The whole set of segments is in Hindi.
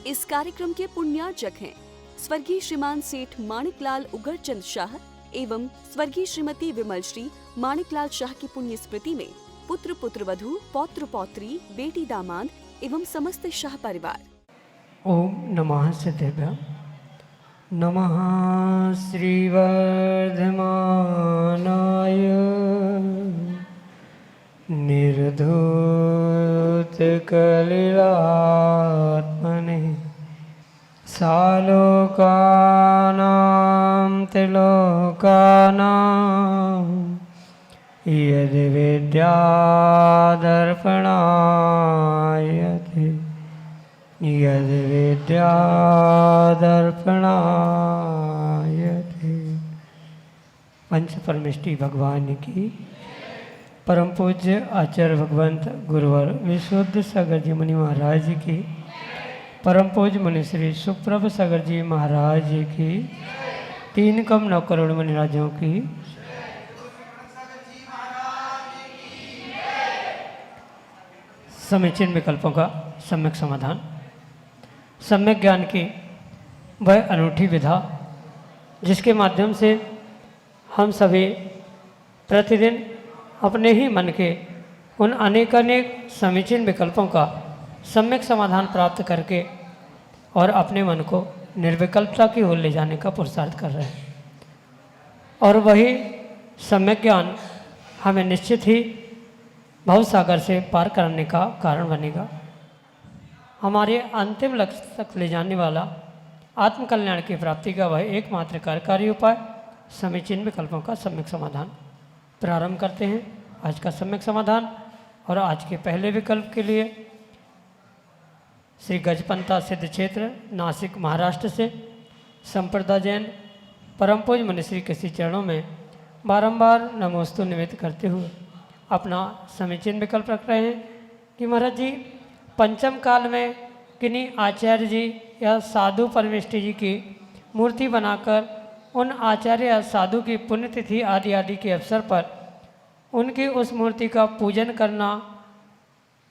इस कार्यक्रम के पुण्यार्चक हैं स्वर्गीय श्रीमान सेठ माणिकलाल उगरचंद शाह एवं स्वर्गीय श्रीमती विमल श्री माणिकलाल शाह की पुण्य स्मृति में पुत्र पुत्रवधू पौत्र पौत्री बेटी दामाद एवं समस्त शाह परिवार। ओम नमः सिद्धेभ्यः। नमः श्रीवर्धमानाय निर्धूतकलिलात्मने सालोकानां त्रिलोकानां यद्विद्यादर्पणायते यद्विद्यादर्पणायते। पंच परमेष्टि भगवान की परम पूज्य आचार्य भगवंत गुरुवर विशुद्ध सागर जी मुनि महाराज जी की, परम पूज्य मुनि श्री सुप्रभ सागर जी महाराज जी की, 3 कम 9 करोड़ मुनि राजों की, समीचीन विकल्पों का सम्यक समाधान, सम्यक ज्ञान की वह अनूठी विधा जिसके माध्यम से हम सभी प्रतिदिन अपने ही मन के उन अनेकानेक समीचीन विकल्पों का सम्यक समाधान प्राप्त करके और अपने मन को निर्विकल्पता की ओर ले जाने का पुरुषार्थ कर रहे हैं। और वही सम्यक ज्ञान हमें निश्चित ही भवसागर से पार करने का कारण बनेगा। हमारे अंतिम लक्ष्य तक ले जाने वाला आत्मकल्याण की प्राप्ति का वह एकमात्र कार्यकारी उपाय समीचीन विकल्पों का सम्यक समाधान। प्रारंभ करते हैं आज का सम्यक समाधान। और आज के पहले विकल्प के लिए श्री गजपंता सिद्ध क्षेत्र नासिक महाराष्ट्र से संप्रदा जैन परम पूज्य मुनि श्री के श्री चरणों में बारंबार नमोस्तु निवेदित करते हुए अपना समीचीन विकल्प रख रहे हैं कि महाराज जी पंचम काल में किन्हीं आचार्य जी या साधु परमेष्टि जी की मूर्ति बनाकर उन आचार्य या साधु की पुण्यतिथि आदि आदि के अवसर पर उनकी उस मूर्ति का पूजन करना,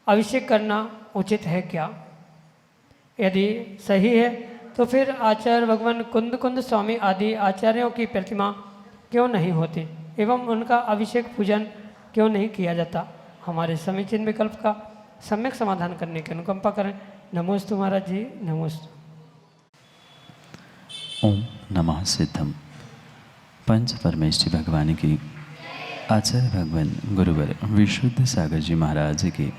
अभिषेक करना उचित है क्या? यदि सही है तो फिर आचार्य भगवान कुंद कुंद स्वामी आदि आचार्यों की प्रतिमा क्यों नहीं होती एवं उनका अभिषेक पूजन क्यों नहीं किया जाता? हमारे समीचीन विकल्प का सम्यक समाधान करने की अनुकंपा करें। नमोस्तु महाराज जी, नमोस्तु। ओम नमः सिद्धम। पंच परमेष्टि भगवान की आचार्य भगवान गुरुवर विशुद्ध सागर जी महाराज की,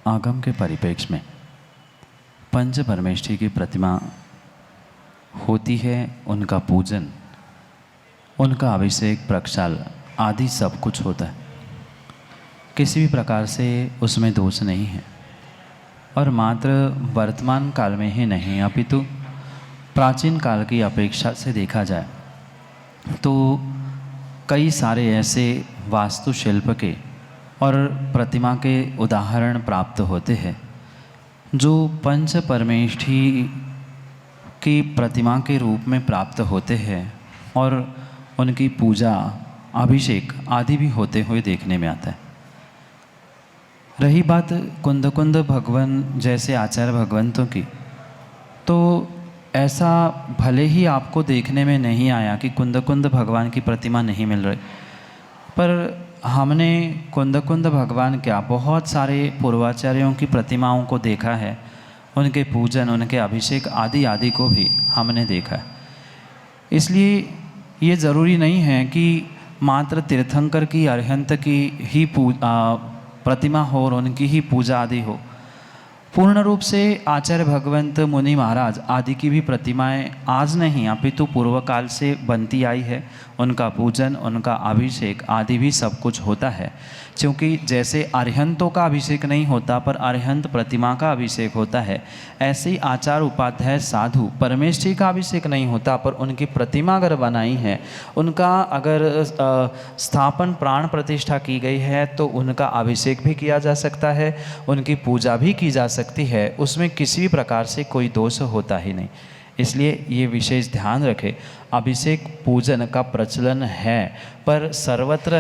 आगम के परिप्रेक्ष्य में पंच परमेष्टि की प्रतिमा होती है, उनका पूजन, उनका अभिषेक, प्रक्षाल आदि सब कुछ होता है। किसी भी प्रकार से उसमें दोष नहीं है। और मात्र वर्तमान काल में ही नहीं अपितु प्राचीन काल की अपेक्षा से देखा जाए तो कई सारे ऐसे वास्तुशिल्प के और प्रतिमा के उदाहरण प्राप्त होते हैं जो पंच परमेष्टि की प्रतिमा के रूप में प्राप्त होते हैं और उनकी पूजा, अभिषेक आदि भी होते हुए देखने में आता है। रही बात कुंद कुंद भगवान जैसे आचार्य भगवंतों की, तो ऐसा भले ही आपको देखने में नहीं आया कि कुंद कुंद भगवान की प्रतिमा नहीं मिल रही, पर हमने कुंद कुंद भगवान क्या बहुत सारे पूर्वाचार्यों की प्रतिमाओं को देखा है, उनके पूजन, उनके अभिषेक आदि आदि को भी हमने देखा है। इसलिए ये ज़रूरी नहीं है कि मात्र तीर्थंकर की, अरिहंत की ही प्रतिमा हो और उनकी ही पूजा आदि हो। पूर्ण रूप से आचार्य भगवंत मुनि महाराज आदि की भी प्रतिमाएं आज नहीं अपितु पूर्व काल से बनती आई है। उनका पूजन, उनका अभिषेक आदि भी सब कुछ होता है। क्योंकि जैसे अरिहंतों का अभिषेक नहीं होता पर अरिहंत प्रतिमा का अभिषेक होता है, ऐसे ही आचार्य उपाध्याय साधु परमेष्टि का अभिषेक नहीं होता पर उनकी प्रतिमा अगर बनाई है, उनका अगर स्थापन प्राण प्रतिष्ठा की गई है तो उनका अभिषेक भी किया जा सकता है, उनकी पूजा भी की जा सकती है। उसमें किसी भी प्रकार से कोई दोष होता ही नहीं। इसलिए ये विशेष ध्यान रखें, अभिषेक पूजन का प्रचलन है पर सर्वत्र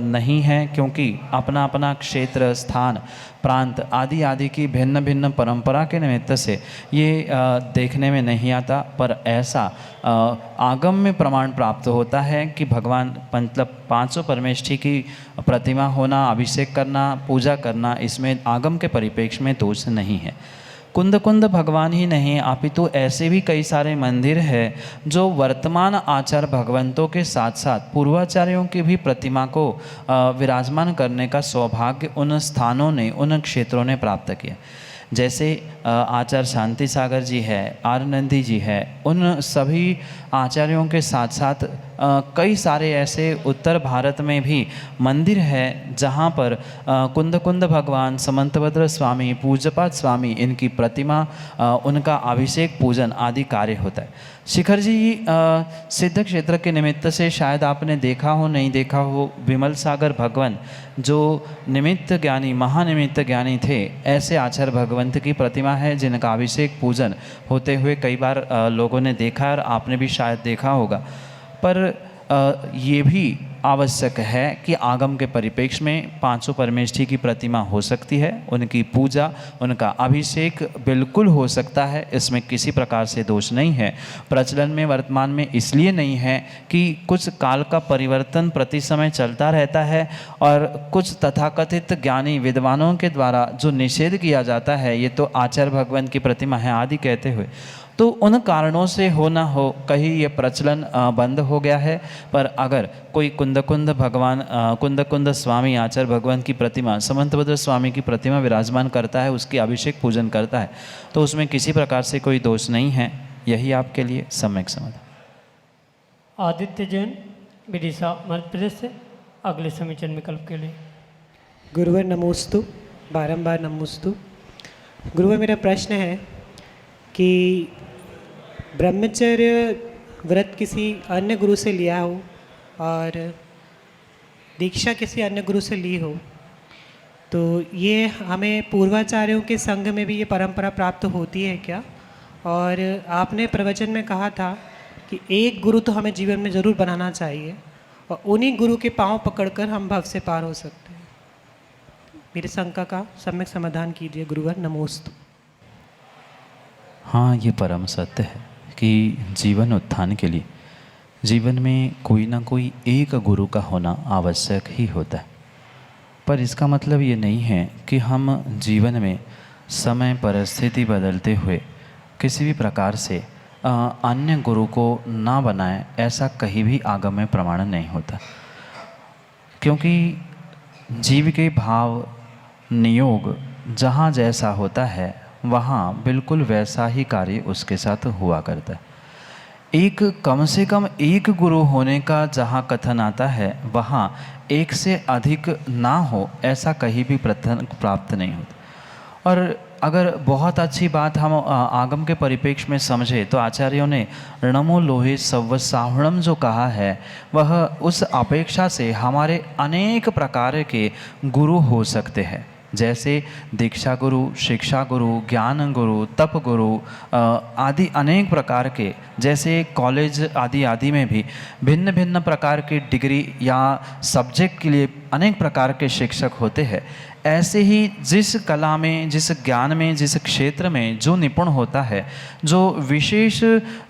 नहीं है, क्योंकि अपना अपना क्षेत्र, स्थान, प्रांत आदि आदि की भिन्न भिन्न परंपरा के निमित्त से ये देखने में नहीं आता। पर ऐसा आगम में प्रमाण प्राप्त होता है कि भगवान मतलब 500 परमेष्ठी की प्रतिमा होना, अभिषेक करना, पूजा करना, इसमें आगम के परिप्रेक्ष्य में दोष नहीं है। कुंद कुंद भगवान ही नहीं अपितु ऐसे भी कई सारे मंदिर हैं जो वर्तमान आचार्य भगवंतों के साथ साथ पूर्वाचार्यों की भी प्रतिमा को विराजमान करने का सौभाग्य उन स्थानों ने, उन क्षेत्रों ने प्राप्त किया। जैसे आचार्य शांति सागर जी है, आर नंदी जी है, उन सभी आचार्यों के साथ साथ कई सारे ऐसे उत्तर भारत में भी मंदिर है जहाँ पर कुंद कुंद भगवान, समंतभद्र स्वामी, पूज्यपाद स्वामी, इनकी प्रतिमा, उनका अभिषेक पूजन आदि कार्य होता है। शिखर जी सिद्ध क्षेत्र के निमित्त से शायद आपने देखा हो, नहीं देखा हो, विमल सागर भगवान जो निमित्त ज्ञानी, महानिमित्त ज्ञानी थे, ऐसे आचार्य भगवंत की प्रतिमा है जिनका अभिषेक पूजन होते हुए कई बार लोगों ने देखा और आपने भी शायद देखा होगा। पर ये भी आवश्यक है कि आगम के परिप्रेक्ष्य में 500 परमेष्ठी की प्रतिमा हो सकती है, उनकी पूजा, उनका अभिषेक बिल्कुल हो सकता है, इसमें किसी प्रकार से दोष नहीं है। प्रचलन में वर्तमान में इसलिए नहीं है कि कुछ काल का परिवर्तन प्रति समय चलता रहता है और कुछ तथाकथित ज्ञानी विद्वानों के द्वारा जो निषेध किया जाता है, ये तो आचार्य भगवान की प्रतिमा है आदि कहते हुए, तो उन कारणों से हो ना हो कहीं ये प्रचलन बंद हो गया है। पर अगर कोई कुंद कुंद भगवान, कुंद कुंद स्वामी आचार्य भगवान की प्रतिमा, समंतभद्र स्वामी की प्रतिमा विराजमान करता है, उसकी अभिषेक पूजन करता है, तो उसमें किसी प्रकार से कोई दोष नहीं है। यही आपके लिए सम्यक समाधान। आदित्य जैन, विदिशा, मध्य प्रदेश से अगले समीचन विकल्प के लिए। गुरुवर नमोस्तु, बारंबार नमोस्तु। गुरुवर मेरा प्रश्न है कि ब्रह्मचर्य व्रत किसी अन्य गुरु से लिया हो और दीक्षा किसी अन्य गुरु से ली हो, तो ये हमें पूर्वाचार्यों के संग में भी ये परंपरा प्राप्त होती है क्या? और आपने प्रवचन में कहा था कि एक गुरु तो हमें जीवन में ज़रूर बनाना चाहिए और उन्हीं गुरु के पांव पकड़कर हम भव से पार हो सकते हैं। मेरे शंका का सम्यक समाधान कीजिए गुरुवर, नमोस्तु। हाँ, ये परम सत्य है कि जीवन उत्थान के लिए जीवन में कोई ना कोई एक गुरु का होना आवश्यक ही होता है। पर इसका मतलब ये नहीं है कि हम जीवन में समय परिस्थिति बदलते हुए किसी भी प्रकार से अन्य गुरु को ना बनाएं, ऐसा कहीं भी आगम में प्रमाण नहीं होता। क्योंकि जीव के भाव नियोग जहाँ जैसा होता है वहाँ बिल्कुल वैसा ही कार्य उसके साथ हुआ करता है। एक कम से कम एक गुरु होने का जहाँ कथन आता है, वहाँ एक से अधिक ना हो ऐसा कहीं भी प्राप्त नहीं होता। और अगर बहुत अच्छी बात हम आगम के परिप्रेक्ष्य में समझे तो आचार्यों ने ऋणमो लोहे सव्वसाहुणम जो कहा है, वह उस अपेक्षा से हमारे अनेक प्रकार के गुरु हो सकते हैं। जैसे दीक्षा गुरु, शिक्षा गुरु, ज्ञान गुरु, तप गुरु आदि अनेक प्रकार के, जैसे कॉलेज आदि आदि में भी भिन्न भिन्न प्रकार की डिग्री या सब्जेक्ट के लिए अनेक प्रकार के शिक्षक होते हैं। ऐसे ही जिस कला में, जिस ज्ञान में, जिस क्षेत्र में जो निपुण होता है, जो विशेष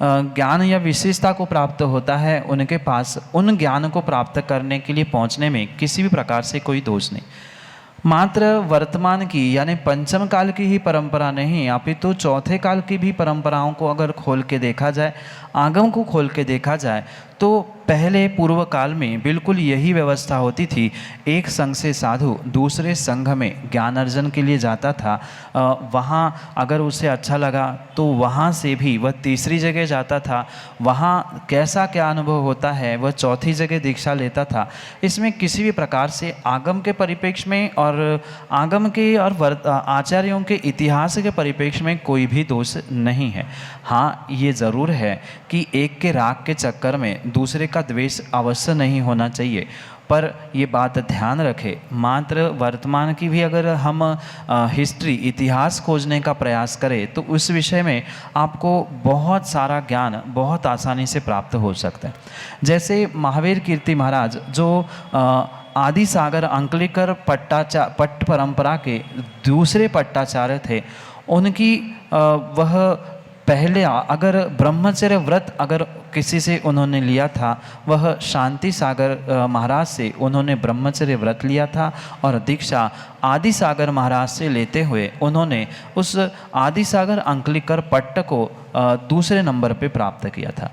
ज्ञान या विशेषता को प्राप्त होता है, उनके पास उन ज्ञान को प्राप्त करने के लिए पहुंचने में किसी भी प्रकार से कोई दोष नहीं। मात्र वर्तमान की यानी पंचम काल की ही परंपरा नहीं, अपितु चौथे काल की भी परंपराओं को अगर खोल के देखा जाए, आगम को खोल के देखा जाए, तो पहले पूर्व काल में बिल्कुल यही व्यवस्था होती थी। एक संघ से साधु दूसरे संघ में ज्ञान अर्जन के लिए जाता था, वहाँ अगर उसे अच्छा लगा तो वहाँ से भी वह तीसरी जगह जाता था, वहाँ कैसा क्या अनुभव होता है वह चौथी जगह दीक्षा लेता था। इसमें किसी भी प्रकार से आगम के परिप्रेक्ष्य में और आगम के और आचार्यों के इतिहास के परिप्रेक्ष्य में कोई भी दोष नहीं है। हाँ, ये ज़रूर है कि एक के राग के चक्कर में दूसरे का द्वेष अवश्य नहीं होना चाहिए, पर ये बात ध्यान रखें, मात्र वर्तमान की भी अगर हम हिस्ट्री इतिहास खोजने का प्रयास करें तो उस विषय में आपको बहुत सारा ज्ञान बहुत आसानी से प्राप्त हो सकता है। जैसे महावीर कीर्ति महाराज जो आदि सागर अंकलेकर पट्ट परंपरा के दूसरे पट्टाचार्य थे, उनकी वह पहले अगर ब्रह्मचर्य व्रत अगर किसी से उन्होंने लिया था, वह शांति सागर महाराज से उन्होंने ब्रह्मचर्य व्रत लिया था और दीक्षा आदि सागर महाराज से लेते हुए उन्होंने उस आदि सागर अंकलेकर पट्ट को दूसरे नंबर पे प्राप्त किया था।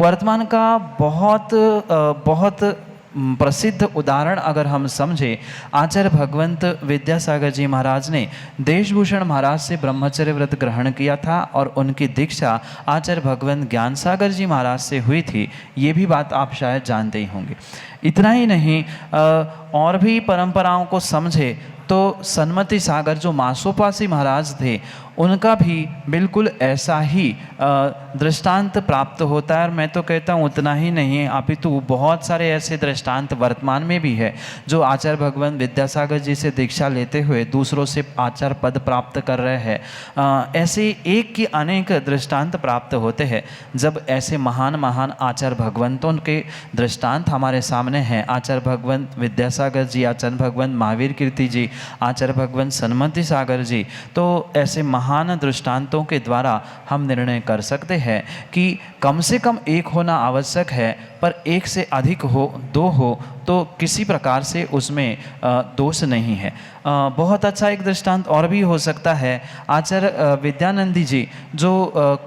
वर्तमान का बहुत प्रसिद्ध उदाहरण अगर हम समझें, आचार्य भगवंत विद्यासागर जी महाराज ने देशभूषण महाराज से ब्रह्मचर्य व्रत ग्रहण किया था और उनकी दीक्षा आचार्य भगवंत ज्ञान सागर जी महाराज से हुई थी। ये भी बात आप शायद जानते ही होंगे। इतना ही नहीं, और भी परंपराओं को समझे तो सन्मति सागर जो मासोपासी महाराज थे, उनका भी बिल्कुल ऐसा ही दृष्टांत प्राप्त होता है। और मैं तो कहता हूँ उतना ही नहीं, अपितु बहुत सारे ऐसे दृष्टांत वर्तमान में भी है जो आचार्य भगवंत विद्यासागर जी से दीक्षा लेते हुए दूसरों से आचार्य पद प्राप्त कर रहे हैं। ऐसे एक की अनेक दृष्टांत प्राप्त होते हैं। जब ऐसे महान महान आचार्य भगवंतों के दृष्टांत हमारे सामने हैं, आचार्य भगवंत विद्यासागर जी, आचार्य भगवंत महावीर कीर्ति जी, आचार्य भगवंत सन्मति सागर जी, तो ऐसे महान दृष्टांतों के द्वारा हम निर्णय कर सकते हैं कि कम से कम एक होना आवश्यक है, पर एक से अधिक हो, दो हो तो किसी प्रकार से उसमें दोष नहीं है। बहुत अच्छा एक दृष्टांत और भी हो सकता है। आचार्य विद्यानंदी जी जो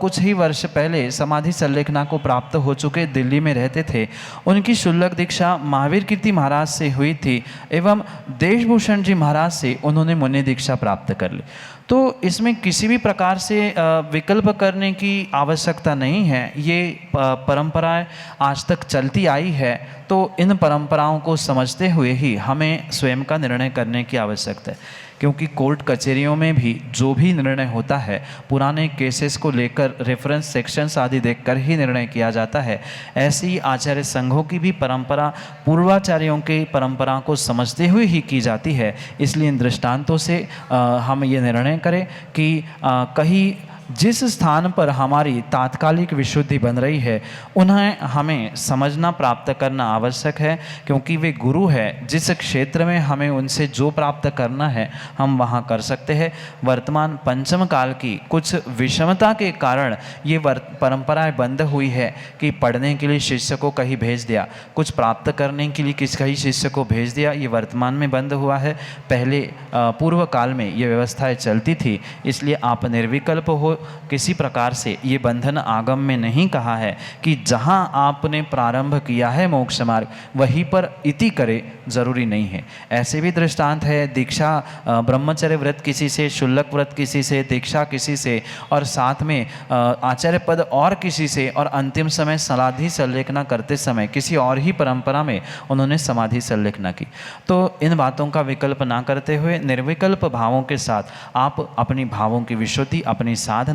कुछ ही वर्ष पहले समाधि संलेखना को प्राप्त हो चुके दिल्ली में रहते थे, उनकी शुल्लक दीक्षा महावीर कीर्ति महाराज से हुई थी एवं देशभूषण जी महाराज से उन्होंने मुनि दीक्षा प्राप्त कर ली। तो इसमें किसी भी प्रकार से विकल्प करने की आवश्यकता नहीं है। ये परंपराएं आज तक चलती आई है, तो इन परंपराओं को समझते हुए ही हमें स्वयं का निर्णय करने की आवश्यकता है। क्योंकि कोर्ट कचहरियों में भी जो भी निर्णय होता है, पुराने केसेस को लेकर रेफरेंस सेक्शंस आदि देखकर ही निर्णय किया जाता है। ऐसी ही आचार्य संघों की भी परंपरा पूर्वाचार्यों के परंपरा को समझते हुए ही की जाती है। इसलिए इन दृष्टांतों से हम ये निर्णय करें कि कहीं जिस स्थान पर हमारी तात्कालिक विशुद्धि बन रही है, उन्हें हमें समझना प्राप्त करना आवश्यक है, क्योंकि वे गुरु है। जिस क्षेत्र में हमें उनसे जो प्राप्त करना है हम वहाँ कर सकते हैं। वर्तमान पंचम काल की कुछ विषमता के कारण ये परंपराएं बंद हुई है कि पढ़ने के लिए शिष्य को कहीं भेज दिया, कुछ प्राप्त करने के लिए कहीं शिष्य को भेज दिया। ये वर्तमान में बंद हुआ है। पहले पूर्व काल में ये व्यवस्थाएं चलती थी। इसलिए आप निर्विकल्प हो, किसी प्रकार से ये बंधन आगम में नहीं कहा है कि जहाँ आपने प्रारंभ किया है मोक्ष मार्ग वहीं पर इति करे, जरूरी नहीं है। ऐसे भी दृष्टांत है, दीक्षा ब्रह्मचर्य व्रत किसी से, शुल्लक व्रत किसी से, दीक्षा किसी से और साथ में आचार्य पद और किसी से, और अंतिम समय समाधि संलेखना करते समय किसी और ही परंपरा में उन्होंने समाधि संलेखना की। तो इन बातों का विकल्प ना करते हुए निर्विकल्प भावों के साथ आप अपनी भावों की विशुद्धि, अपनी साधना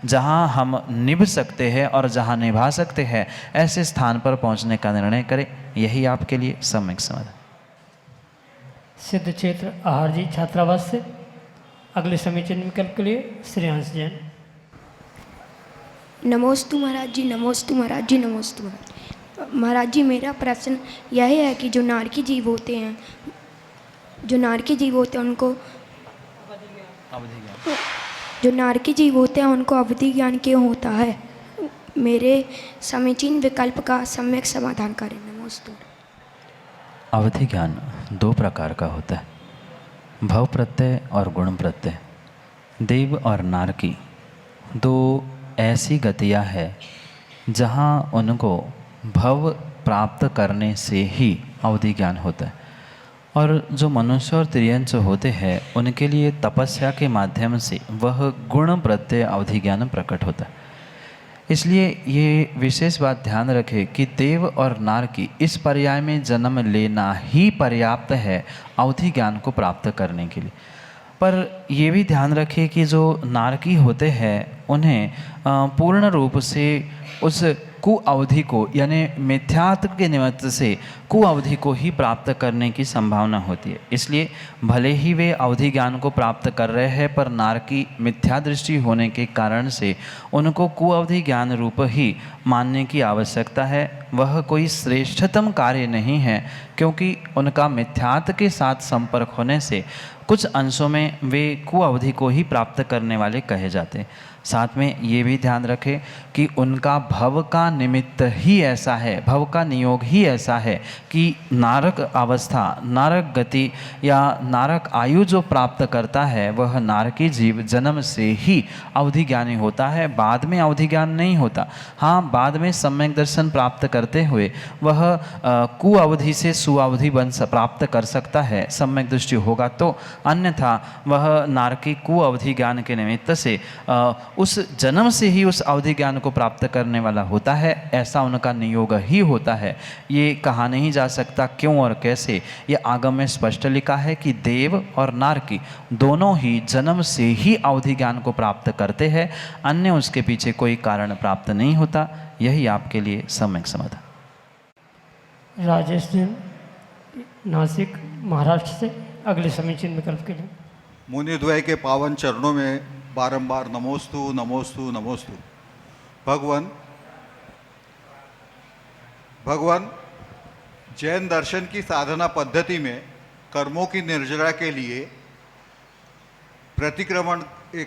जहां हम निभ सकते हैं और जहां निभा सकते हैं, ऐसे स्थान पर पहुंचने का निर्णय करें। यही आपके लिए सम्यक समाधान। सिद्ध क्षेत्र आहार जी छात्रावास से अगले समीचीन विकल्प के लिए श्रेयांश जैन। नमोस्तु महाराज जी, नमोस्तु महाराज जी, नमोस्तु महाराज। महाराज जी, मेरा प्रश्न यह है कि जो नारकी जीव होते हैं, उनको अवधि ज्ञान क्यों होता है? मेरे समीचीन विकल्प का सम्यक समाधान करें। नमोस्तु। अवधि ज्ञान दो प्रकार का होता है, भव प्रत्यय और गुण प्रत्यय। देव और नारकी दो ऐसी गतियाँ हैं जहाँ उनको भव प्राप्त करने से ही अवधि ज्ञान होता है। और जो मनुष्य और तिर्यंच होते हैं उनके लिए तपस्या के माध्यम से वह गुण प्रत्यय अवधि ज्ञान प्रकट होता है। इसलिए ये विशेष बात ध्यान रखें कि देव और नारकी इस पर्याय में जन्म लेना ही पर्याप्त है अवधि ज्ञान को प्राप्त करने के लिए। पर ये भी ध्यान रखें कि जो नारकी होते हैं उन्हें पूर्ण रूप से उस कुअवधि को यानी मिथ्यात्व के निमित्त से कुअवधि को ही प्राप्त करने की संभावना होती है। इसलिए भले ही वे अवधि ज्ञान को प्राप्त कर रहे हैं, पर नार की मिथ्या दृष्टि होने के कारण से उनको कुअवधि ज्ञान रूप ही मानने की आवश्यकता है। वह कोई श्रेष्ठतम कार्य नहीं है, क्योंकि उनका मिथ्यात्व के साथ संपर्क होने से कुछ अंशों में वे कुअवधि को ही प्राप्त करने वाले कहे जाते हैं। साथ में ये भी ध्यान रखें कि उनका भव का निमित्त ही ऐसा है, भव का नियोग ही ऐसा है कि नारक अवस्था, नारक गति या नारक आयु जो प्राप्त करता है वह नारकी जीव जन्म से ही अवधि ज्ञानी होता है, बाद में अवधि ज्ञान नहीं होता। हाँ, बाद में सम्यक दर्शन प्राप्त करते हुए वह कुअवधि से सुअवधि प्राप्त कर सकता है, सम्यक दृष्टि होगा तो, अन्यथा वह नारकी कुअवधि ज्ञान के निमित्त से उस जन्म से ही उस अवधि ज्ञान को प्राप्त करने वाला होता है, ऐसा उनका नियोग ही होता है। ये कहा नहीं जा सकता क्यों और कैसे, ये आगम में स्पष्ट लिखा है कि देव और नारकी दोनों ही जन्म से ही अवधि ज्ञान को प्राप्त करते हैं, अन्य उसके पीछे कोई कारण प्राप्त नहीं होता। यही आपके लिए सम्यक समाधान। राजेश जैन, नासिक, महाराष्ट्र से अगले समीचीन विकल्प के लिए। मुनिद्वय के पावन चरणों में बारंबार नमोस्तु नमोस्तु नमोस्तु। भगवान जैन दर्शन की साधना पद्धति में कर्मों की निर्जरा के लिए प्रतिक्रमण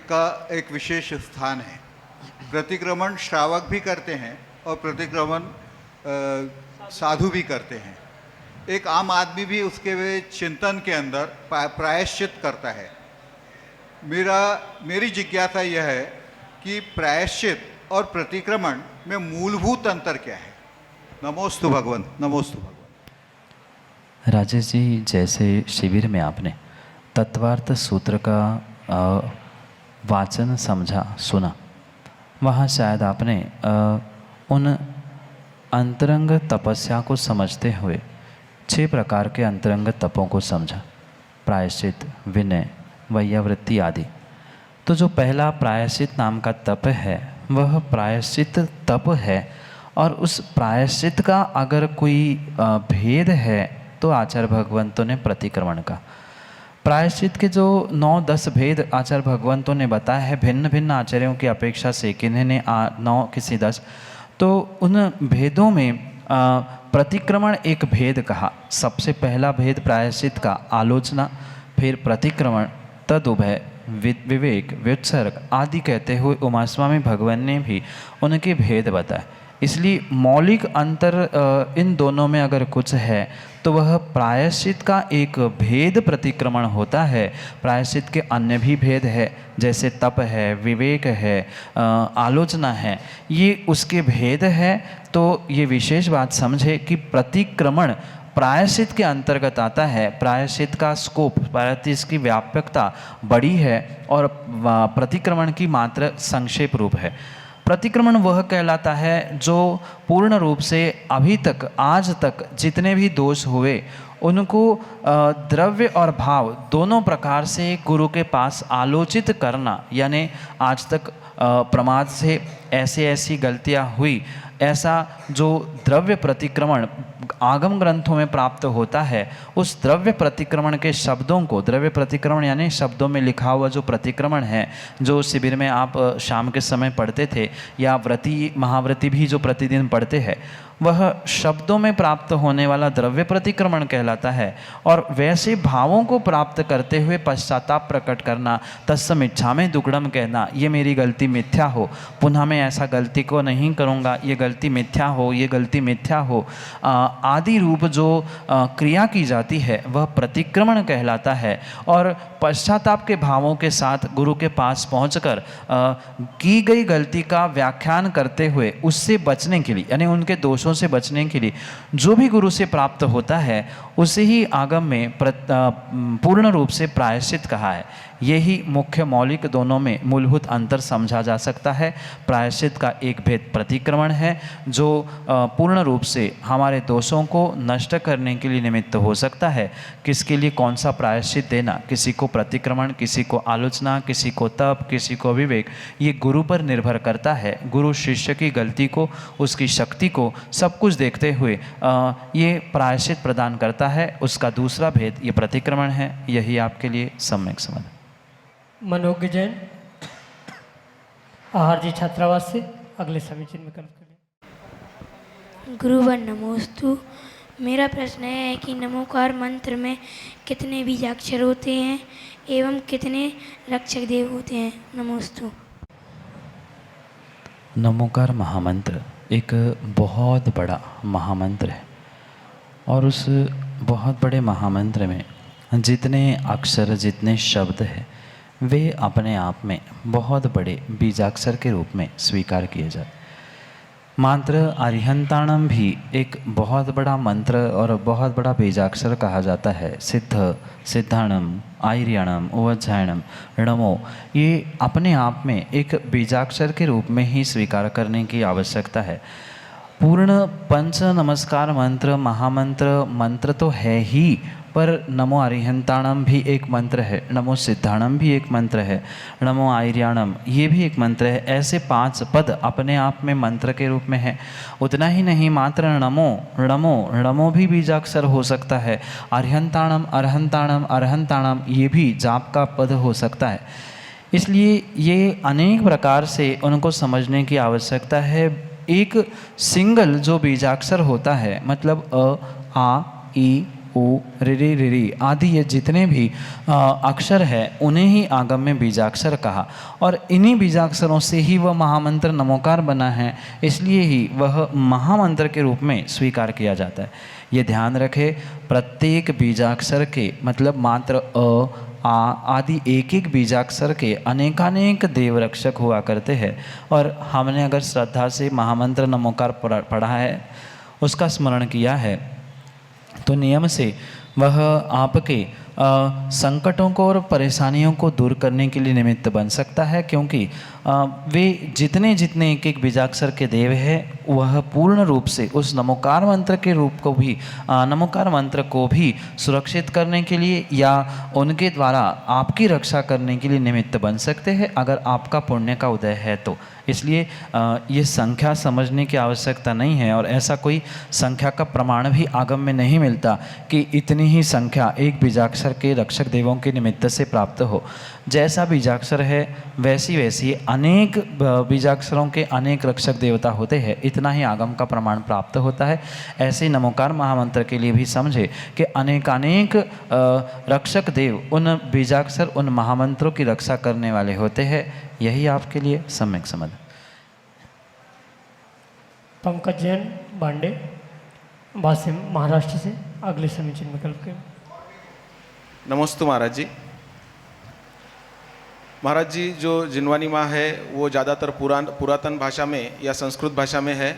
का एक विशेष स्थान है। प्रतिक्रमण श्रावक भी करते हैं और प्रतिक्रमण साधु भी करते हैं। एक आम आदमी भी उसके चिंतन के अंदर प्रायश्चित करता है। मेरी जिज्ञासा यह है कि प्रायश्चित और प्रतिक्रमण में मूलभूत अंतर क्या है? नमोस्तु भगवान, नमोस्तु भगवान। राजेश जी, जैसे शिविर में आपने तत्वार्थ सूत्र का वाचन समझा, सुना, वहाँ शायद आपने उन अंतरंग तपस्या को समझते हुए 6 प्रकार के अंतरंग तपों को समझा, प्रायश्चित, विनय, वैयावृत्ति आदि। तो जो पहला प्रायश्चित नाम का तप है वह प्रायश्चित तप है, और उस प्रायश्चित का अगर कोई भेद है तो आचार्य भगवंतों ने प्रतिक्रमण का, प्रायश्चित के जो 9-10 भेद आचार्य भगवंतों ने बताया है भिन्न भिन्न आचार्यों की अपेक्षा से, किन्हीं ने 9 किसी 10, तो उन भेदों में प्रतिक्रमण एक भेद कहा। सबसे पहला भेद प्रायश्चित का आलोचना, फिर प्रतिक्रमण, तदुभय, विवेक, व्युत्सर्ग आदि कहते हुए उमास्वामी भगवान ने भी उनके भेद बताए। इसलिए मौलिक अंतर इन दोनों में अगर कुछ है तो वह प्रायश्चित का एक भेद प्रतिक्रमण होता है। प्रायश्चित के अन्य भी भेद है, जैसे तप है, विवेक है, आलोचना है, ये उसके भेद है। तो ये विशेष बात समझे कि प्रतिक्रमण प्रायश्चित के अंतर्गत आता है। प्रायश्चित का स्कोप, प्रायश्चित की व्यापकता बड़ी है और प्रतिक्रमण की मात्र संक्षेप रूप है। प्रतिक्रमण वह कहलाता है जो पूर्ण रूप से अभी तक, आज तक जितने भी दोष हुए उनको द्रव्य और भाव दोनों प्रकार से गुरु के पास आलोचित करना, यानी आज तक प्रमाद से ऐसी गलतियां हुई, ऐसा जो द्रव्य प्रतिक्रमण आगम ग्रंथों में प्राप्त होता है, उस द्रव्य प्रतिक्रमण के शब्दों को, द्रव्य प्रतिक्रमण यानी शब्दों में लिखा हुआ जो प्रतिक्रमण है, जो शिविर में आप शाम के समय पढ़ते थे या व्रती महाव्रती भी जो प्रतिदिन पढ़ते हैं, वह शब्दों में प्राप्त होने वाला द्रव्य प्रतिक्रमण कहलाता है। और वैसे भावों को प्राप्त करते हुए पश्चाताप प्रकट करना, तत्सम इच्छामि दुक्कडम कहना, ये मेरी गलती मिथ्या हो, पुनः मैं ऐसा गलती को नहीं करूँगा, ये गलती मिथ्या हो, ये गलती मिथ्या हो, आदि रूप जो क्रिया की जाती है वह प्रतिक्रमण कहलाता है। और पश्चाताप के भावों के साथ गुरु के पास पहुंचकर की गई गलती का व्याख्यान करते हुए उससे बचने के लिए, यानी उनके दोषों से बचने के लिए जो भी गुरु से प्राप्त होता है उसे ही आगम में पूर्ण रूप से प्रायश्चित कहा है। यही मुख्य मौलिक दोनों में मूलभूत अंतर समझा जा सकता है। प्रायश्चित का एक भेद प्रतिक्रमण है जो पूर्ण रूप से हमारे दोषों को नष्ट करने के लिए निमित्त हो सकता है। किसके लिए कौन सा प्रायश्चित देना, किसी को प्रतिक्रमण, किसी को आलोचना, किसी को तप, किसी को विवेक, ये गुरु पर निर्भर करता है। गुरु शिष्य की गलती को, उसकी शक्ति को, सब कुछ देखते हुए ये प्रायश्चित प्रदान करता है। उसका दूसरा भेद ये प्रतिक्रमण है। यही आपके लिए सम्यक समझ। मनोज्ञ जैन आहार जी छात्रावास से अगले समीचीन विकल्प के लिए। गुरुवर नमोस्तु। मेरा प्रश्न है कि नमोकार मंत्र में कितने बीजाक्षर होते हैं एवं कितने रक्षक देव होते हैं? नमोस्तु। नमोकार महामंत्र एक बहुत बड़ा महामंत्र है और उस बहुत बड़े महामंत्र में जितने अक्षर, जितने शब्द हैं, वे अपने आप में बहुत बड़े बीजाक्षर के रूप में स्वीकार किए जाते। मंत्र अरिहंताणम भी एक बहुत बड़ा मंत्र और बहुत बड़ा बीजाक्षर कहा जाता है। सिद्ध, सिद्धाणम, आयर्याणम, उवज्जायणम, णमो, ये अपने आप में एक बीजाक्षर के रूप में ही स्वीकार करने की आवश्यकता है। पूर्ण पंच नमस्कार मंत्र, महामंत्र मंत्र तो है ही, पर नमो अरिहंताणम भी एक मंत्र है, नमो सिद्धाणम भी एक मंत्र है, नमो आयर्याणम ये भी एक मंत्र है। ऐसे 5 पद अपने आप में मंत्र के रूप में है। उतना ही नहीं, मात्र नमो, णमो, णमो भी बीजाक्षर हो सकता है। अरिहंताणम, अरहंताणम, अरहंताणम ये भी जाप का पद हो सकता है। इसलिए ये अनेक प्रकार से उनको समझने की आवश्यकता है। एक सिंगल जो बीजाक्षर होता है, मतलब अ, आ, ई, उ, रि, रि आदि ये जितने भी अक्षर है उन्हें ही आगम में बीजाक्षर कहा और इन्हीं बीजाक्षरों से ही वह महामंत्र नमोकार बना है। इसलिए ही वह महामंत्र के रूप में स्वीकार किया जाता है। ये ध्यान रखें, प्रत्येक बीजाक्षर के मतलब मात्र अ, आ आदि एक एक बीजाक्षर के अनेकानेक देवरक्षक हुआ करते हैं। और हमने अगर श्रद्धा से महामंत्र नमोकार पढ़ा है, उसका स्मरण किया है, तो नियम से वह आपके संकटों को और परेशानियों को दूर करने के लिए निमित्त बन सकता है। क्योंकि वे जितने जितने एक एक बीजाक्षर के देव हैं, वह पूर्ण रूप से उस नमोकार मंत्र के रूप को भी, नमोकार मंत्र को भी सुरक्षित करने के लिए या उनके द्वारा आपकी रक्षा करने के लिए निमित्त बन सकते हैं, अगर आपका पुण्य का उदय है तो। इसलिए ये संख्या समझने की आवश्यकता नहीं है और ऐसा कोई संख्या का प्रमाण भी आगम में नहीं मिलता कि इतनी ही संख्या एक बीजाक्षर के रक्षक देवों के निमित्त से प्राप्त हो। जैसा बीजाक्षर है वैसी वैसी अनेक बीजाक्षरों के अनेक रक्षक देवता होते हैं, इतना ही आगम का प्रमाण प्राप्त होता है। ऐसे ही नमोकार महामंत्र के लिए भी समझे कि अनेकानेक रक्षक देव उन बीजाक्षर, उन महामंत्रों की रक्षा करने वाले होते हैं। यही आपके लिए सम्यक समझ। पंकज जैन बांडे वासिम महाराष्ट्र से अगले समीचीन विकल्प के। नमस्ते महाराज जी। महाराज जी, जो जिनवानी माँ है वो ज़्यादातर पुरातन भाषा में या संस्कृत भाषा में है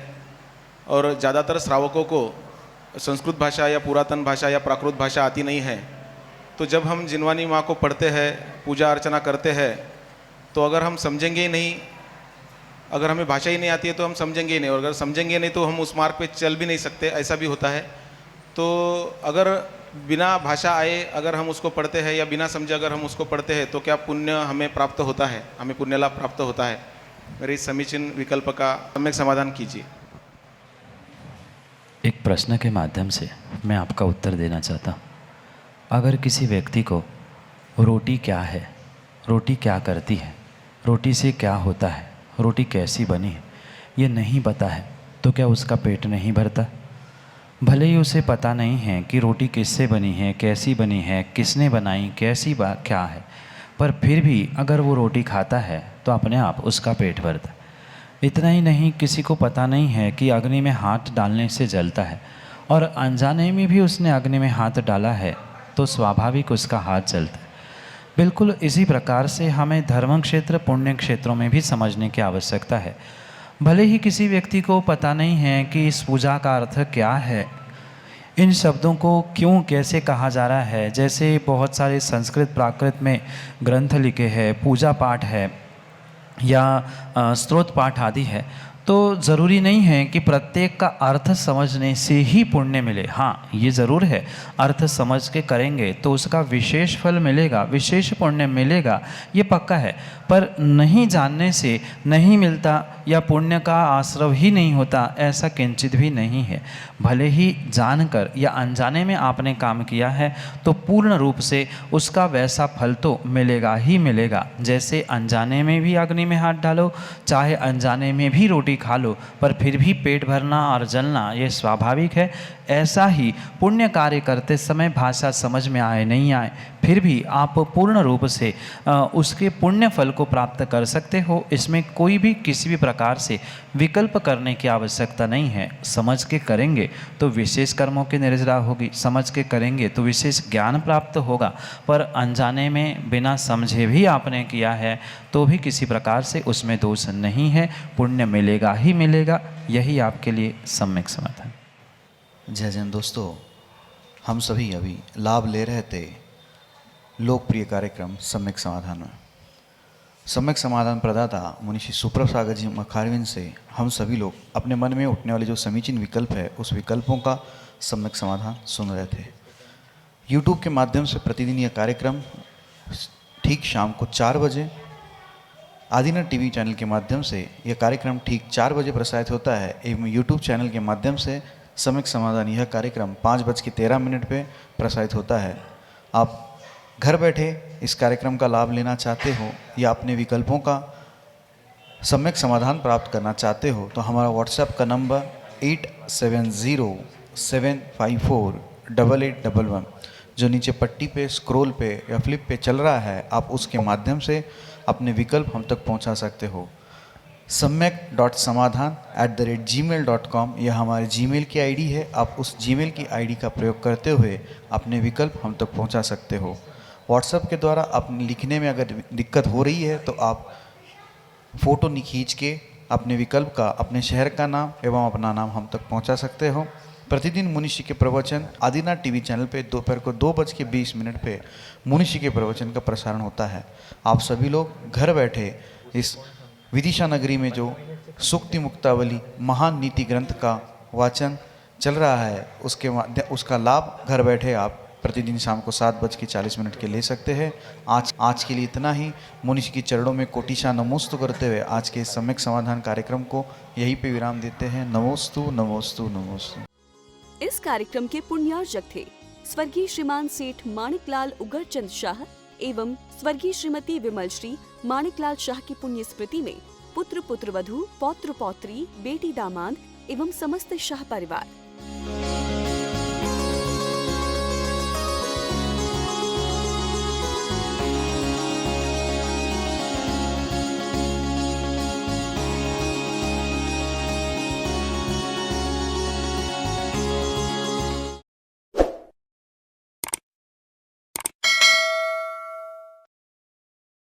और ज़्यादातर श्रावकों को संस्कृत भाषा या पुरातन भाषा या प्राकृत भाषा आती नहीं है। तो जब हम जिनवानी माँ को पढ़ते हैं, पूजा अर्चना करते हैं, तो अगर हम समझेंगे ही नहीं, अगर हमें भाषा ही नहीं आती है तो हम समझेंगे ही नहीं, और अगर समझेंगे नहीं तो हम उस मार्ग पे चल भी नहीं सकते, ऐसा भी होता है। तो अगर बिना भाषा आए अगर हम उसको पढ़ते हैं या बिना समझे अगर हम उसको पढ़ते हैं तो क्या पुण्य हमें प्राप्त होता है, हमें पुण्य लाभ प्राप्त होता है? मेरे इस समीचीन विकल्प का सम्यक समाधान कीजिए। एक प्रश्न के माध्यम से मैं आपका उत्तर देना चाहता हूँ। अगर किसी व्यक्ति को रोटी क्या है, रोटी क्या करती है, रोटी से क्या होता है, रोटी कैसी बनी है, ये नहीं पता है, तो क्या उसका पेट नहीं भरता? भले ही उसे पता नहीं है कि रोटी किससे बनी है, कैसी बनी है, किसने बनाई, कैसी क्या है, पर फिर भी अगर वो रोटी खाता है तो अपने आप उसका पेट भरता है। इतना ही नहीं, किसी को पता नहीं है कि अग्नि में हाथ डालने से जलता है और अनजाने में भी उसने अग्नि में हाथ डाला है तो स्वाभाविक उसका हाथ जलता है। बिल्कुल इसी प्रकार से हमें धर्म क्षेत्र, पुण्य क्षेत्रों में भी समझने की आवश्यकता है। भले ही किसी व्यक्ति को पता नहीं है कि इस पूजा का अर्थ क्या है, इन शब्दों को क्यों कैसे कहा जा रहा है। जैसे बहुत सारे संस्कृत प्राकृत में ग्रंथ लिखे हैं, पूजा पाठ है या स्तोत्र पाठ आदि है, तो ज़रूरी नहीं है कि प्रत्येक का अर्थ समझने से ही पुण्य मिले। हाँ, ये ज़रूर है, अर्थ समझ के करेंगे तो उसका विशेष फल मिलेगा, विशेष पुण्य मिलेगा, ये पक्का है। पर नहीं जानने से नहीं मिलता या पुण्य का आश्रव ही नहीं होता, ऐसा किंचित भी नहीं है। भले ही जानकर या अनजाने में आपने काम किया है तो पूर्ण रूप से उसका वैसा फल तो मिलेगा ही मिलेगा। जैसे अनजाने में भी अग्नि में हाथ डालो, चाहे अनजाने में भी रोटी खा लो, पर फिर भी पेट भरना और जलना ये स्वाभाविक है। ऐसा ही पुण्य कार्य करते समय भाषा समझ में आए नहीं आए, फिर भी आप पूर्ण रूप से उसके पुण्य फल को प्राप्त कर सकते हो। इसमें कोई भी किसी भी प्रकार से विकल्प करने की आवश्यकता नहीं है। समझ के करेंगे तो विशेष कर्मों की निर्जरा होगी, समझ के करेंगे तो विशेष ज्ञान प्राप्त होगा। पर अनजाने में बिना समझे भी आपने किया है तो भी किसी प्रकार से उसमें दोष नहीं है, पुण्य मिलेगा ही मिलेगा। यही आपके लिए सम्यक समाधान। जय जैन दोस्तों, हम सभी अभी लाभ ले रहे थे लोकप्रिय कार्यक्रम सम्यक समाधान में। सम्यक समाधान प्रदाता मुनिषी सुप्रसागर जी मखारविंद से हम सभी लोग अपने मन में उठने वाले जो समीचीन विकल्प है उस विकल्पों का सम्यक समाधान सुन रहे थे। YouTube के माध्यम से प्रतिदिन यह कार्यक्रम ठीक शाम को 4 बजे आदिना टीवी चैनल के माध्यम से यह कार्यक्रम ठीक 4 बजे प्रसारित होता है एवं YouTube चैनल के माध्यम से सम्यक समाधान यह कार्यक्रम 5:13 पे प्रसारित होता है। आप घर बैठे इस कार्यक्रम का लाभ लेना चाहते हो या अपने विकल्पों का सम्यक समाधान प्राप्त करना चाहते हो तो हमारा व्हाट्सएप का नंबर 8707548811 जो नीचे पट्टी पे स्क्रॉल पे या फ्लिप पे चल रहा है, आप उसके माध्यम से अपने विकल्प हम तक पहुंचा सकते हो। samyak.samadhan@gmail.com यह हमारे जीमेल की आईडी है। आप उस जीमेल की आईडी का प्रयोग करते हुए अपने विकल्प हम तक पहुंचा सकते हो। व्हाट्सएप के द्वारा आप लिखने में अगर दिक्कत हो रही है तो आप फ़ोटो खींच के अपने विकल्प का, अपने शहर का नाम एवं अपना नाम हम तक पहुंचा सकते हो। प्रतिदिन मुनिषी के प्रवचन आदिना टीवी चैनल पे दोपहर को 2:20 पे मुनिषी के प्रवचन का प्रसारण होता है। आप सभी लोग घर बैठे इस विदिशा नगरी में जो सुक्ति मुक्तावली महान नीति ग्रंथ का वाचन चल रहा है उसका लाभ घर बैठे आप प्रतिदिन शाम को 7:40 के ले सकते हैं। आज के लिए इतना ही। मुनिषी के चरणों में कोटिशा नमोस्तु करते हुए आज के सम्यक समाधान कार्यक्रम को यहीं पे विराम देते हैं। नमोस्तु नमोस्तु नमोस्तु। इस कार्यक्रम के पुण्यार्जक थे स्वर्गीय श्रीमान सेठ माणिकलाल उगरचंद शाह एवं स्वर्गीय श्रीमती विमल श्री माणिकलाल शाह की पुण्य स्मृति में पुत्र पुत्रवधू, पौत्र पौत्री, बेटी दामाद एवं समस्त शाह परिवार।